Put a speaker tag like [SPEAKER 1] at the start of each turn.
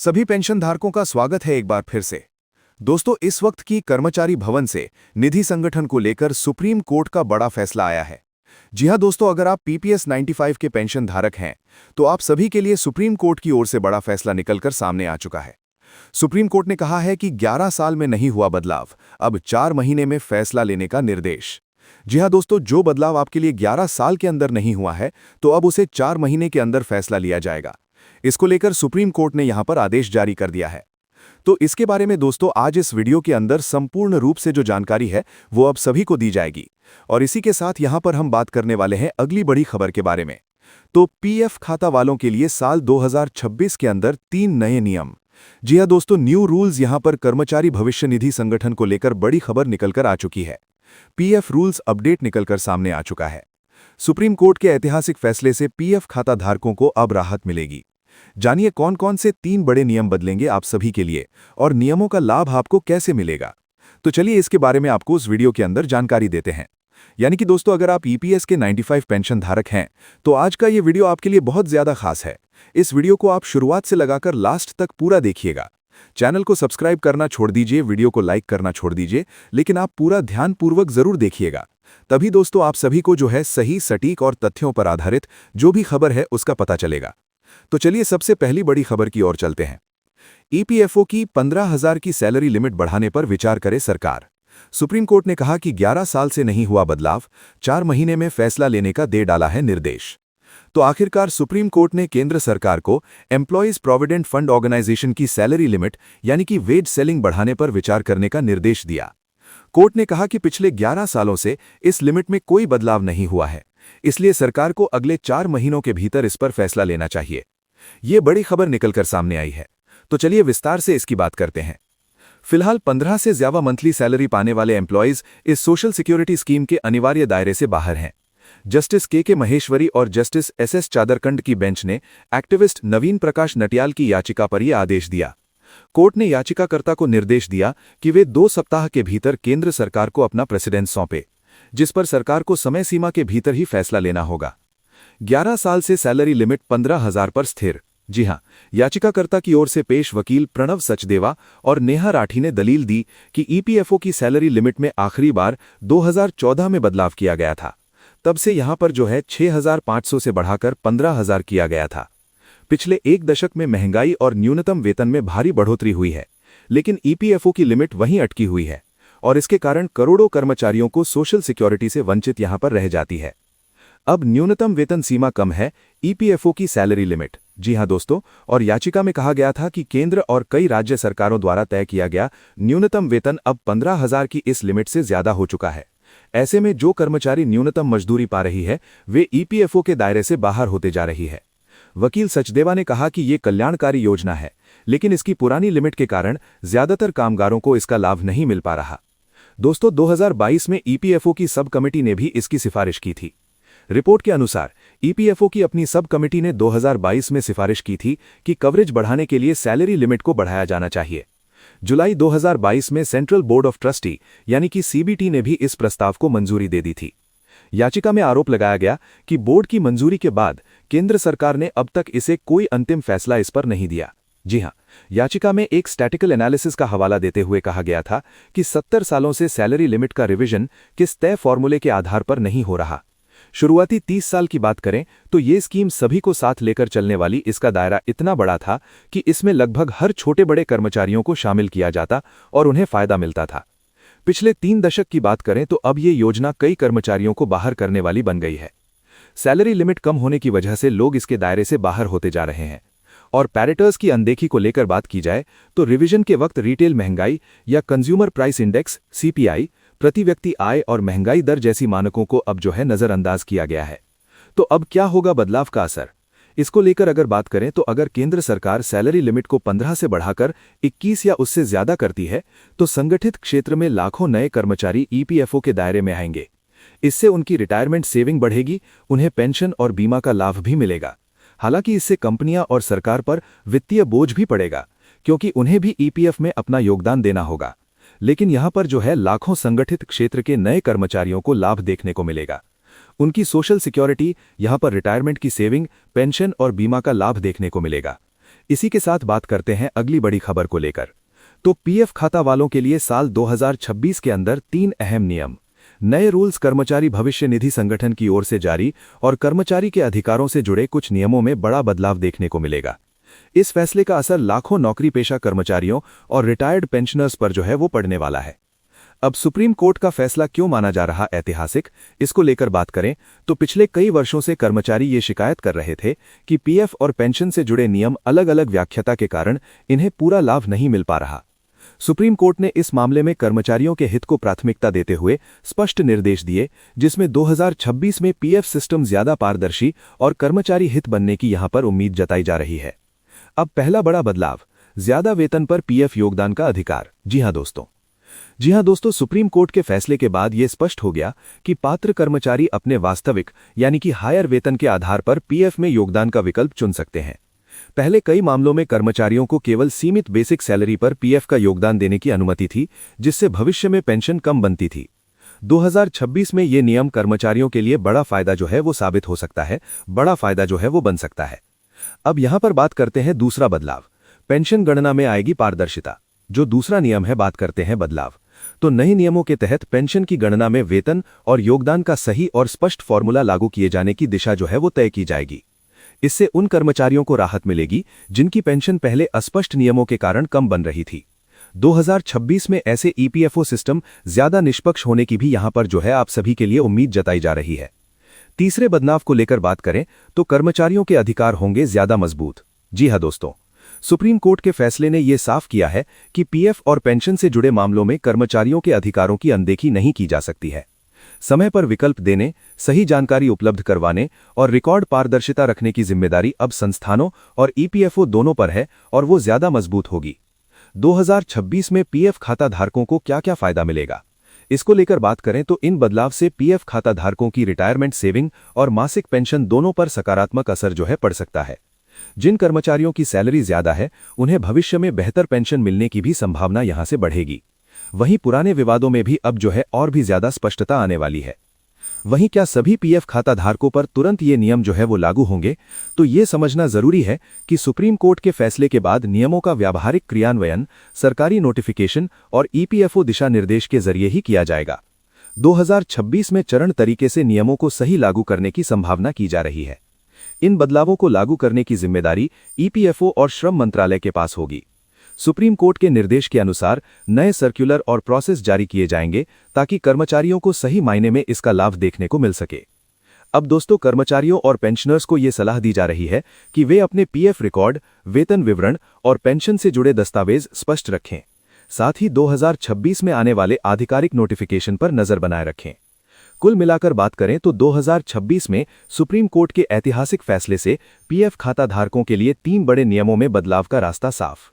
[SPEAKER 1] सभी पेंशनधारकों का स्वागत है एक बार फिर से। दोस्तों, इस वक्त की कर्मचारी भवन से निधि संगठन को लेकर सुप्रीम कोर्ट का बड़ा फैसला आया है। जी हां दोस्तों, अगर आप पीपीएस 95 के पेंशन धारक हैं तो आप सभी के लिए सुप्रीम कोर्ट की ओर से बड़ा फैसला निकलकर सामने आ चुका है। सुप्रीम कोर्ट ने कहा है कि 11 साल में नहीं हुआ बदलाव, अब 4 महीने में फैसला लेने का निर्देश। जी हां दोस्तों, जो बदलाव आपके लिए 11 साल के अंदर नहीं हुआ है तो अब उसे 4 महीने के अंदर फैसला लिया जाएगा। इसको लेकर सुप्रीम कोर्ट ने यहां पर आदेश जारी कर दिया है। तो इसके बारे में दोस्तों आज इस वीडियो के अंदर संपूर्ण रूप से जो जानकारी है वो अब सभी को दी जाएगी। और इसी के साथ यहां पर हम बात करने वाले हैं अगली बड़ी खबर के बारे में। तो पीएफ खाता वालों के लिए साल 2026 के अंदर 3 नए नियम। जी हां दोस्तों, न्यू रूल्स यहां पर कर्मचारी भविष्य निधि संगठन को लेकर बड़ी खबर निकलकर आ चुकी है। पीएफ रूल्स अपडेट निकलकर सामने आ चुका है। सुप्रीम कोर्ट के ऐतिहासिक फैसले से पीएफ खाता धारकों को अब राहत मिलेगी। जानिए कौन कौन से 3 बड़े नियम बदलेंगे आप सभी के लिए और नियमों का लाभ आपको कैसे मिलेगा। तो चलिए इसके बारे में आपको उस वीडियो के अंदर जानकारी देते हैं। यानी कि दोस्तों, अगर आप ईपीएस के 95 पेंशन धारक हैं तो आज का ये वीडियो आपके लिए बहुत ज्यादा खास है। इस वीडियो को आप शुरुआत से लगाकर लास्ट तक पूरा देखिएगा। चैनल को सब्सक्राइब करना छोड़ दीजिए, वीडियो को लाइक करना छोड़ दीजिए, लेकिन आप पूरा ध्यानपूर्वक जरूर देखिएगा। तभी दोस्तों आप सभी को जो है सही, सटीक और तथ्यों पर आधारित जो भी खबर है उसका पता चलेगा। तो चलिए सबसे पहली बड़ी खबर की ओर चलते हैं। ईपीएफओ की 15,000 की सैलरी लिमिट बढ़ाने पर विचार करे सरकार। सुप्रीम कोर्ट ने कहा कि 11 साल से नहीं हुआ बदलाव, 4 महीने में फैसला लेने का दे डाला है निर्देश। तो आखिरकार सुप्रीम कोर्ट ने केंद्र सरकार को एम्प्लॉयज प्रोविडेंट फंड ऑर्गेनाइजेशन की सैलरी लिमिट यानी कि वेज सेलिंग बढ़ाने पर विचार करने का निर्देश दिया। कोर्ट ने कहा कि पिछले 11 सालों से इस लिमिट में कोई बदलाव नहीं हुआ है, इसलिए सरकार को अगले 4 महीनों के भीतर इस पर फैसला लेना चाहिए। ये बड़ी खबर निकलकर सामने आई है, तो चलिए विस्तार से इसकी बात करते हैं। फिलहाल 15 से ज्यादा मंथली सैलरी पाने वाले एम्प्लॉयज इस सोशल सिक्योरिटी स्कीम के अनिवार्य दायरे से बाहर हैं। जस्टिस के महेश्वरी और जस्टिस एस चादरकंड की बेंच ने एक्टिविस्ट नवीन प्रकाश नटियाल की याचिका पर यह आदेश दिया। कोर्ट ने याचिकाकर्ता को निर्देश दिया कि वे 2 सप्ताह के भीतर केंद्र सरकार को अपना प्रेसिडेंस सौंपे, जिस पर सरकार को समय सीमा के भीतर ही फैसला लेना होगा। 11 साल से सैलरी लिमिट 15,000 पर स्थिर। जी हां, याचिकाकर्ता की ओर से पेश वकील प्रणव सचदेवा और नेहा राठी ने दलील दी कि ईपीएफओ की सैलरी लिमिट में आखिरी बार 2014 में बदलाव किया गया था। तब से यहां पर जो है 6,500 से बढ़ाकर 15,000 किया गया था। पिछले 1 दशक में महंगाई और न्यूनतम वेतन में भारी बढ़ोतरी हुई है, लेकिन ईपीएफओ की लिमिट वहीं अटकी हुई है और इसके कारण करोड़ों कर्मचारियों को सोशल सिक्योरिटी से वंचित यहां पर रह जाती है। अब न्यूनतम वेतन सीमा कम है, ईपीएफओ की सैलरी लिमिट। जी हां दोस्तों, और याचिका में कहा गया था कि केंद्र और कई राज्य सरकारों द्वारा तय किया गया न्यूनतम वेतन अब 15,000 की इस लिमिट से ज्यादा हो चुका है। ऐसे में जो कर्मचारी न्यूनतम मजदूरी पा रही है वे ईपीएफओ के दायरे से बाहर होते जा रही है। वकील सचदेवा ने कहा कि ये कल्याणकारी योजना है, लेकिन इसकी पुरानी लिमिट के कारण ज्यादातर कामगारों को इसका लाभ नहीं मिल पा रहा। दोस्तों 2022 में ईपीएफओ की सब कमेटी ने भी इसकी सिफारिश की थी। रिपोर्ट के अनुसार ईपीएफओ की अपनी सब कमेटी ने 2022 में सिफारिश की थी कि कवरेज बढ़ाने के लिए सैलरी लिमिट को बढ़ाया जाना चाहिए। जुलाई 2022 में सेंट्रल बोर्ड ऑफ ट्रस्टी यानी कि सीबीटी ने भी इस प्रस्ताव को मंजूरी दे दी थी। याचिका में आरोप लगाया गया कि बोर्ड की मंजूरी के बाद केंद्र सरकार ने अब तक इसे कोई अंतिम फैसला इस पर नहीं दिया। जी हां, याचिका में एक स्टैटिकल एनालिसिस का हवाला देते हुए कहा गया था कि 70 सालों से सैलरी लिमिट का रिवीजन किस तय फॉर्मूले के आधार पर नहीं हो रहा। शुरुआती 30 साल की बात करें तो ये स्कीम सभी को साथ लेकर चलने वाली, इसका दायरा इतना बड़ा था कि इसमें लगभग हर छोटे बड़े कर्मचारियों को शामिल किया जाता और उन्हें फायदा मिलता था। पिछले 3 दशक की बात करें तो अब ये योजना कई कर्मचारियों को बाहर करने वाली बन गई है। सैलरी लिमिट कम होने की वजह से लोग इसके दायरे से बाहर होते जा रहे हैं। और पैरेटर्स की अनदेखी को लेकर बात की जाए तो रिवीजन के वक्त रिटेल महंगाई या कंज्यूमर प्राइस इंडेक्स सीपीआई, प्रति व्यक्ति आय और महंगाई दर जैसी मानकों को अब जो है नजरअंदाज किया गया है। तो अब क्या होगा बदलाव का असर, इसको लेकर अगर बात करें तो अगर केंद्र सरकार सैलरी लिमिट को 15 से बढ़ाकर 21 या उससे ज्यादा करती है तो संगठित क्षेत्र में लाखों नए कर्मचारी ईपीएफओ के दायरे में आएंगे। इससे उनकी रिटायरमेंट सेविंग बढ़ेगी, उन्हें पेंशन और बीमा का लाभ भी मिलेगा। हालांकि इससे कंपनियां और सरकार पर वित्तीय बोझ भी पड़ेगा, क्योंकि उन्हें भी ईपीएफ में अपना योगदान देना होगा। लेकिन यहां पर जो है लाखों संगठित क्षेत्र के नए कर्मचारियों को लाभ देखने को मिलेगा। उनकी सोशल सिक्योरिटी, यहां पर रिटायरमेंट की सेविंग, पेंशन और बीमा का लाभ देखने को मिलेगा। इसी के साथ बात करते हैं अगली बड़ी खबर को लेकर। तो पीएफ खाता वालों के लिए साल 2026 के अंदर 3 अहम नियम, नए रूल्स कर्मचारी भविष्य निधि संगठन की ओर से जारी और कर्मचारी के अधिकारों से जुड़े कुछ नियमों में बड़ा बदलाव देखने को मिलेगा। इस फैसले का असर लाखों नौकरी पेशा कर्मचारियों और रिटायर्ड पेंशनर्स पर जो है वो पड़ने वाला है। अब सुप्रीम कोर्ट का फैसला क्यों माना जा रहा ऐतिहासिक, इसको लेकर बात करें तो पिछले कई वर्षों से कर्मचारी ये शिकायत कर रहे थे कि पीएफ और पेंशन से जुड़े नियम अलग अलग व्याख्याता के कारण इन्हें पूरा लाभ नहीं मिल पा रहा। सुप्रीम कोर्ट ने इस मामले में कर्मचारियों के हित को प्राथमिकता देते हुए स्पष्ट निर्देश दिए, जिसमें 2026 में पीएफ सिस्टम ज्यादा पारदर्शी और कर्मचारी हित बनने की यहां पर उम्मीद जताई जा रही है। अब पहला बड़ा बदलाव, ज्यादा वेतन पर पीएफ योगदान का अधिकार। जी हां दोस्तों, सुप्रीम कोर्ट के फैसले के बाद यह स्पष्ट हो गया कि पात्र कर्मचारी अपने वास्तविक यानी कि हायर वेतन के आधार पर पीएफ में योगदान का विकल्प चुन सकते हैं। पहले कई मामलों में कर्मचारियों को केवल सीमित बेसिक सैलरी पर पीएफ का योगदान देने की अनुमति थी, जिससे भविष्य में पेंशन कम बनती थी। 2026 में ये नियम कर्मचारियों के लिए बड़ा फायदा जो है वो साबित हो सकता है, बड़ा फायदा जो है वो बन सकता है। अब यहां पर बात करते हैं दूसरा बदलाव, पेंशन गणना में आएगी पारदर्शिता। जो दूसरा नियम है, बात करते हैं बदलाव। तो नए नियमों के तहत पेंशन की गणना में वेतन और योगदान का सही और स्पष्ट फॉर्मूला लागू किए जाने की दिशा जो है वो तय की जाएगी। इससे उन कर्मचारियों को राहत मिलेगी जिनकी पेंशन पहले अस्पष्ट नियमों के कारण कम बन रही थी। 2026 में ऐसे ईपीएफओ सिस्टम ज्यादा निष्पक्ष होने की भी यहां पर जो है आप सभी के लिए उम्मीद जताई जा रही है। तीसरे बदलाव को लेकर बात करें तो कर्मचारियों के अधिकार होंगे ज्यादा मजबूत। जी हां दोस्तों, सुप्रीम कोर्ट के फैसले ने यह साफ किया है कि पीएफ और पेंशन से जुड़े मामलों में कर्मचारियों के अधिकारों की अनदेखी नहीं की जा सकती है। समय पर विकल्प देने, सही जानकारी उपलब्ध करवाने और रिकॉर्ड पारदर्शिता रखने की जिम्मेदारी अब संस्थानों और ईपीएफओ दोनों पर है और वो ज्यादा मजबूत होगी। 2026 में पीएफ खाता धारकों को क्या क्या फायदा मिलेगा, इसको लेकर बात करें तो इन बदलाव से पीएफ खाता धारकों की रिटायरमेंट सेविंग और मासिक पेंशन दोनों पर सकारात्मक असर जो है पड़ सकता है। जिन कर्मचारियों की सैलरी ज्यादा है उन्हें भविष्य में बेहतर पेंशन मिलने की भी संभावना यहां से बढ़ेगी। वहीं पुराने विवादों में भी अब जो है और भी ज्यादा स्पष्टता आने वाली है। वहीं क्या सभी पीएफ खाता धारकों पर तुरंत ये नियम जो है वो लागू होंगे, तो ये समझना जरूरी है कि सुप्रीम कोर्ट के फैसले के बाद नियमों का व्यावहारिक क्रियान्वयन सरकारी नोटिफिकेशन और ईपीएफओ दिशा निर्देश के जरिए ही किया जाएगा। 2026 में चरण तरीके से नियमों को सही लागू करने की संभावना की जा रही है। इन बदलावों को लागू करने की जिम्मेदारी ईपीएफओ और श्रम मंत्रालय के पास होगी। सुप्रीम कोर्ट के निर्देश के अनुसार नए सर्कुलर और प्रोसेस जारी किए जाएंगे ताकि कर्मचारियों को सही मायने में इसका लाभ देखने को मिल सके। अब दोस्तों, कर्मचारियों और पेंशनर्स को यह सलाह दी जा रही है कि वे अपने पीएफ रिकॉर्ड, वेतन विवरण और पेंशन से जुड़े दस्तावेज स्पष्ट रखें। साथ ही 2026 में आने वाले आधिकारिक नोटिफिकेशन पर नजर बनाए रखें। कुल मिलाकर बात करें तो 2026 में सुप्रीम कोर्ट के ऐतिहासिक फैसले से पीएफ खाता धारकों के लिए 3 बड़े नियमों में बदलाव का रास्ता साफ।